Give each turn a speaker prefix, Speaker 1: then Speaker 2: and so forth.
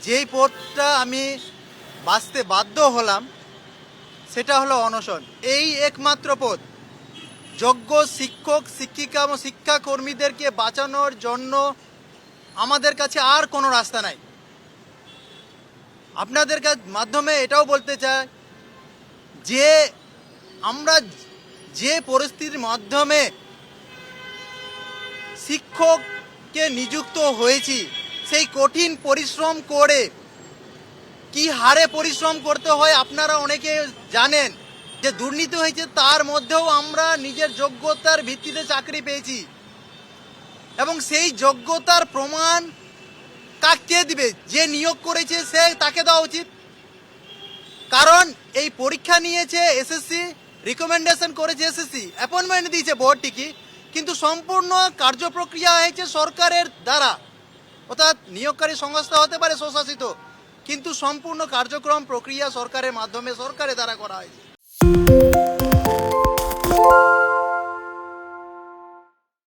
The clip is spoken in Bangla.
Speaker 1: যেই পথটা আমি বাঁচতে বাধ্য হলাম সেটা হলো অনশন। এই একমাত্র পথ যোগ্য শিক্ষক শিক্ষিকা এবং শিক্ষাকর্মীদেরকে বাঁচানোর জন্য। আমাদের কাছে আর কোনো রাস্তা নাই। আপনাদের মাধ্যমে এটাও বলতে চাই যে আমরা যে পরিস্থিতির মাধ্যমে শিক্ষককে নিযুক্ত হয়েছি, সেই কঠিন পরিশ্রম করে কি হারে পরিশ্রম করতে হয় আপনারা অনেকে জানেন। যে দুর্নীতি হয়েছে তার মধ্যেও আমরা নিজের যোগ্যতার ভিত্তিতে চাকরি পেয়েছি, এবং সেই যোগ্যতার প্রমাণ কাকে দিবে? যে নিয়োগ করেছে সে, তাকে দেওয়া উচিত। কারণ এই পরীক্ষা নিয়েছে এসএসসি, রিকমেন্ডেশন করেছে এসএসসি, অ্যাপয়েন্টমেন্ট দিয়েছে বোর্ড ঠিকই, কিন্তু সম্পূর্ণ কার্যপ্রক্রিয়া হয়েছে সরকারের দ্বারা। অর্থাৎ নিয়োগকারী সংস্থা হতে পারে স্বশাসিত, কিন্তু সম্পূর্ণ কার্যক্রম প্রক্রিয়া সরকারের মাধ্যমে সরকারের দ্বারা করা হয়েছে।